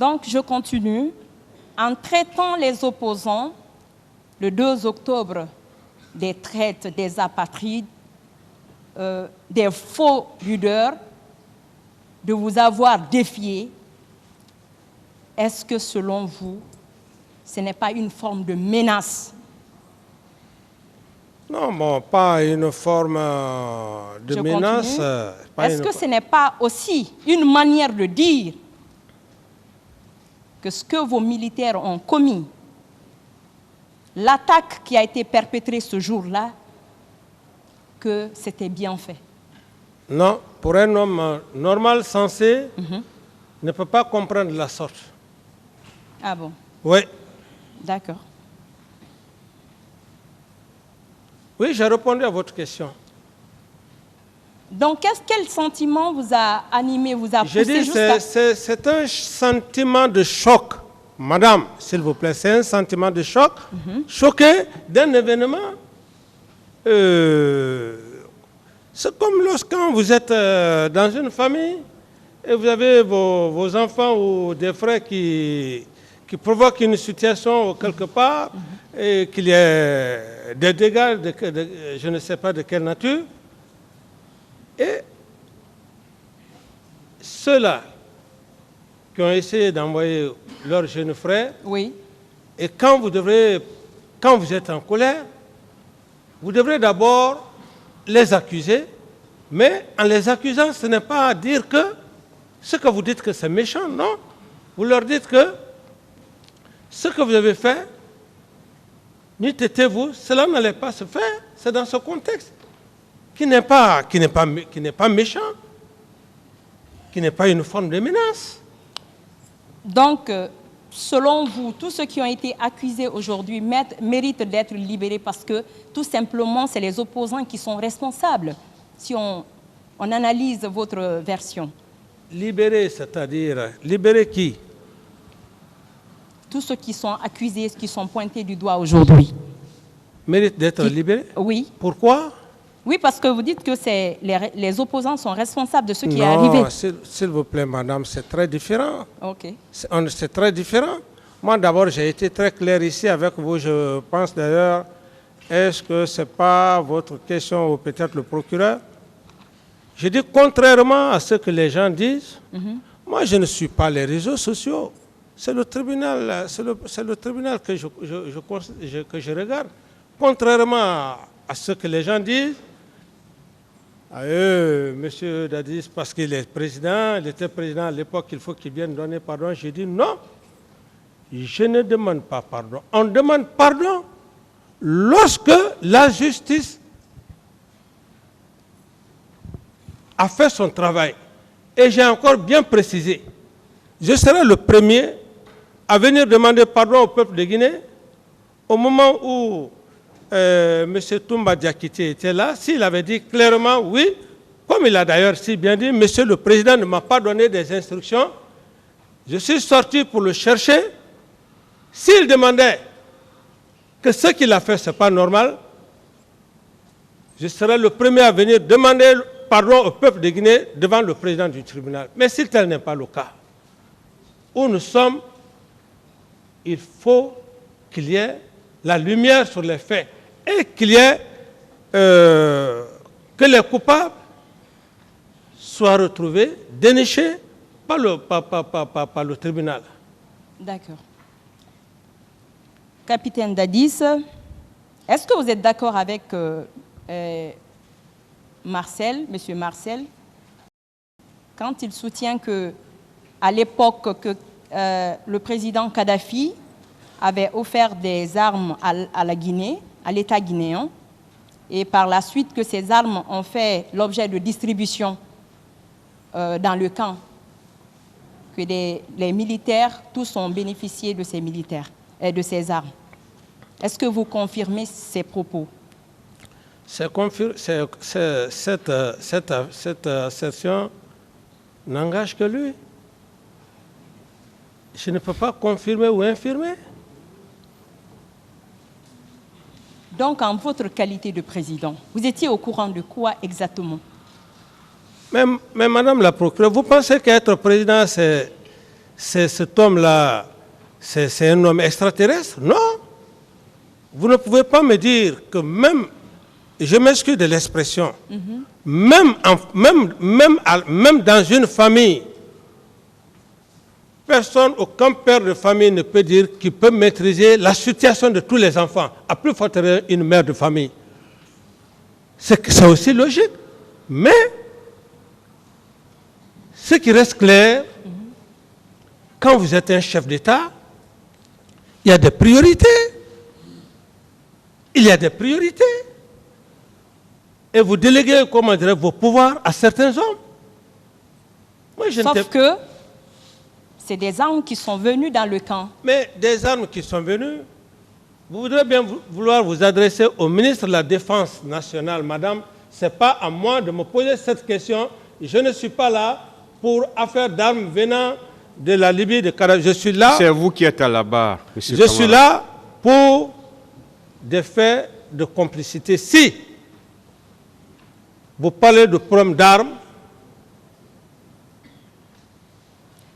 Donc, je continue. En traitant les opposants, le 2 octobre, des traites, des apatrides, des faux leaders, de vous avoir défié, est-ce que, selon vous, ce n'est pas une forme de menace? Non, bon, pas une forme de menace. Est-ce que ce n'est pas aussi une manière de dire que ce que vos militaires ont commis, l'attaque qui a été perpétrée ce jour-là, que c'était bien fait? Non, pour un homme normal, sensé, ne peut pas comprendre la sorte. Ah bon? Oui. D'accord. Oui, j'ai répondu à votre question. Donc, quel sentiment vous a animé, vous a poussé jusqu'à... C'est un sentiment de choc. Madame, s'il vous plaît, c'est un sentiment de choc. Choqué d'un événement. C'est comme lorsqu'on vous êtes dans une famille et vous avez vos enfants ou des frères qui provoquent une situation quelque part et qu'il y ait des dégâts, je ne sais pas de quelle nature. Et ceux-là qui ont essayé d'envoyer leurs jeunes frères, oui. Et quand vous êtes en colère, vous devrez d'abord les accuser, mais en les accusant, ce n'est pas à dire que ce que vous dites que c'est méchant, non. Vous leur dites que ce que vous avez fait, n'eût été vous, cela n'allait pas se faire. C'est dans ce contexte qui n'est pas méchant, qui n'est pas une forme de menace. Donc, selon vous, tous ceux qui ont été accusés aujourd'hui méritent d'être libérés parce que, tout simplement, c'est les opposants qui sont responsables, si on analyse votre version. Libérer, c'est-à-dire, libérer qui? Tous ceux qui sont accusés, qui sont pointés du doigt aujourd'hui. Méritent d'être libérés? Oui. Pourquoi? Oui, parce que vous dites que les opposants sont responsables de ce qui est arrivé. Non, s'il vous plaît, madame, c'est très différent. Ok. C'est très différent. Moi, d'abord, j'ai été très clair ici avec vous. Je pense d'ailleurs, est-ce que ce n'est pas votre question ou peut-être le procureur? Je dis, contrairement à ce que les gens disent, moi, je ne suis pas les réseaux sociaux. C'est le tribunal, que je regarde. Contrairement à ce que les gens disent, monsieur Dadis, parce qu'il est président, il était président à l'époque, il faut qu'il vienne donner pardon. J'ai dit non, je ne demande pas pardon. On demande pardon lorsque la justice a fait son travail. Et j'ai encore bien précisé, je serai le premier à venir demander pardon au peuple de Guinée au moment où M. Toumba Diakité était là, s'il avait dit clairement oui, comme il a d'ailleurs si bien dit, Monsieur le Président ne m'a pas donné des instructions, je suis sorti pour le chercher. S'il demandait que ce qu'il a fait, ce n'est pas normal, je serai le premier à venir demander pardon au peuple de Guinée devant le président du tribunal. Mais si tel n'est pas le cas, où nous sommes, il faut qu'il y ait la lumière sur les faits et qu'il y ait que les coupables soient retrouvés, dénichés par le tribunal. D'accord. Capitaine Dadis, est-ce que vous êtes d'accord avec Marcel, M. Marcel, quand il soutient qu'à l'époque que le président Kadhafi avait offert des armes à la Guinée, à l'État guinéen, et par la suite que ces armes ont fait l'objet de distribution dans le camp, que les militaires, tous ont bénéficié de ces militaires et de ces armes. Est-ce que vous confirmez ces propos? Cette assertion n'engage que lui. Je ne peux pas confirmer ou infirmer. Donc, en votre qualité de président, vous étiez au courant de quoi exactement? Mais Madame la procureure, vous pensez qu'être président, c'est cet homme-là, c'est un homme extraterrestre. Non. Vous ne pouvez pas me dire que même, je m'excuse de l'expression, même dans une famille, personne, aucun père de famille ne peut dire qu'il peut maîtriser la situation de tous les enfants, à plus forte raison une mère de famille. C'est aussi logique. Mais ce qui reste clair, quand vous êtes un chef d'État, il y a des priorités. Il y a des priorités. Et vous déléguez, comment dire, vos pouvoirs à certains hommes. Moi, Sauf que c'est des armes qui sont venues dans le camp. Mais des armes qui sont venues, vous voudrez bien vouloir vous adresser au ministre de la Défense nationale, madame. Ce n'est pas à moi de me poser cette question. Je ne suis pas là pour affaire d'armes venant de la Libye, de Kadhafi. Je suis là. C'est vous qui êtes à la barre, monsieur Je suis là pour des faits de complicité. Si vous parlez de problème d'armes.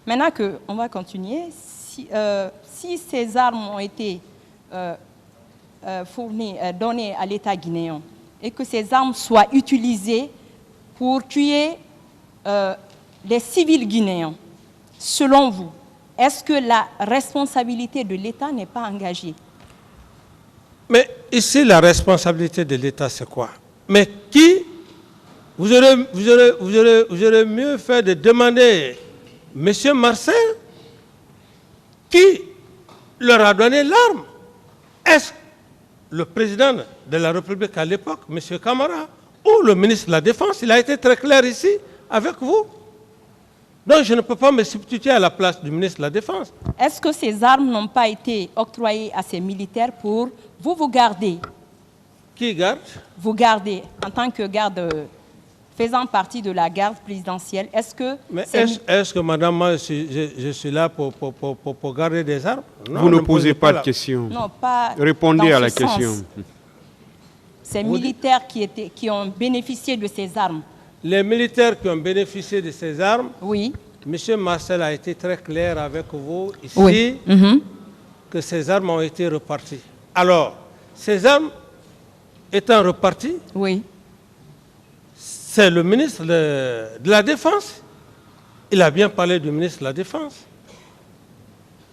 Maintenant qu'on va continuer, si ces armes ont été fournies, données à l'État guinéen, et que ces armes soient utilisées pour tuer les civils guinéens, selon vous, est-ce que la responsabilité de l'État n'est pas engagée? Mais ici, la responsabilité de l'État, c'est quoi? Mais qui? Vous aurez mieux fait de demander Monsieur Marcel, qui leur a donné l'arme? Est-ce le président de la République à l'époque, Monsieur Camara, ou le ministre de la Défense? Il a été très clair ici, avec vous. Donc je ne peux pas me substituer à la place du ministre de la Défense. Est-ce que ces armes n'ont pas été octroyées à ces militaires pour vous garder? Qui garde? Vous gardez, en tant que garde, faisant partie de la garde présidentielle, est-ce que... Mais est-ce que, madame, moi, je suis là pour garder des armes? Non, vous ne posez pas de questions. Non, pas Répondez à la sens. question. Ces militaires qui ont bénéficié de ces armes. Les militaires qui ont bénéficié de ces armes, oui. M. Marcel a été très clair avec vous ici, oui. Que ces armes ont été reparties. Alors, ces armes étant reparties, oui. C'est le ministre de la Défense. Il a bien parlé du ministre de la Défense.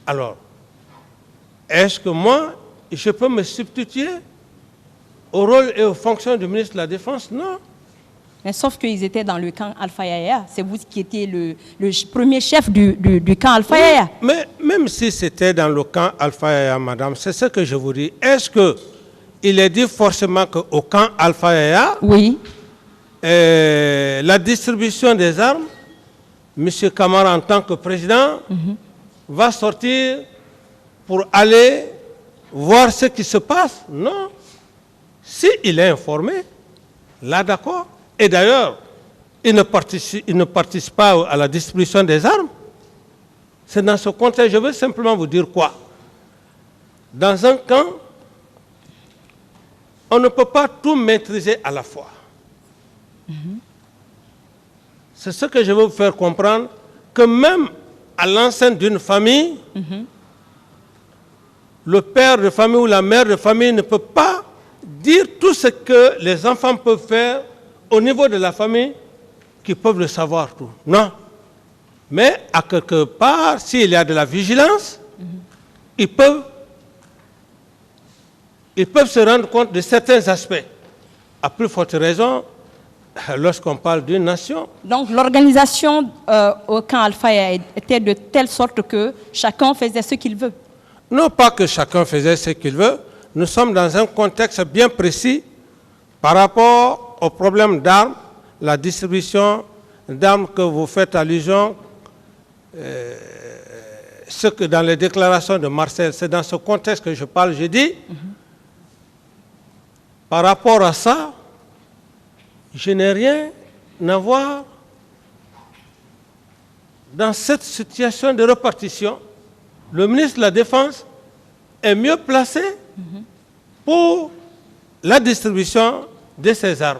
Alors, est-ce que moi, je peux me substituer au rôle et aux fonctions du ministre de la Défense? Non. Mais sauf qu'ils étaient dans le camp Alpha Yaya. C'est vous qui étiez le premier chef du camp Alpha Yaya. Oui, mais même si c'était dans le camp Alpha Yaya, madame, c'est ce que je vous dis. Est-ce qu'il est dit forcément qu'au camp Alpha Yaya, oui. La distribution des armes, M. Camara, en tant que président, va sortir pour aller voir ce qui se passe? Non. S'il est informé, là d'accord. Et d'ailleurs, il ne participe pas à la distribution des armes. C'est dans ce contexte, je veux simplement vous dire quoi? Dans un camp, on ne peut pas tout maîtriser à la fois. C'est ce que je veux vous faire comprendre, que même à l'enceinte d'une famille, le père de famille ou la mère de famille ne peut pas dire tout ce que les enfants peuvent faire au niveau de la famille, qui peuvent le savoir tout. Non. Mais à quelque part, s'il y a de la vigilance, ils peuvent se rendre compte de certains aspects. À plus forte raison, lorsqu'on parle d'une nation. Donc l'organisation au camp Alpha était de telle sorte que chacun faisait ce qu'il veut? Non pas que chacun faisait ce qu'il veut. Nous sommes dans un contexte bien précis par rapport au problème d'armes, la distribution d'armes que vous faites allusion, ce que dans les déclarations de Marcel, c'est dans ce contexte que je parle, j'ai dit, par rapport à ça, je n'ai rien à voir dans cette situation de répartition. Le ministre de la Défense est mieux placé pour la distribution de ces armes.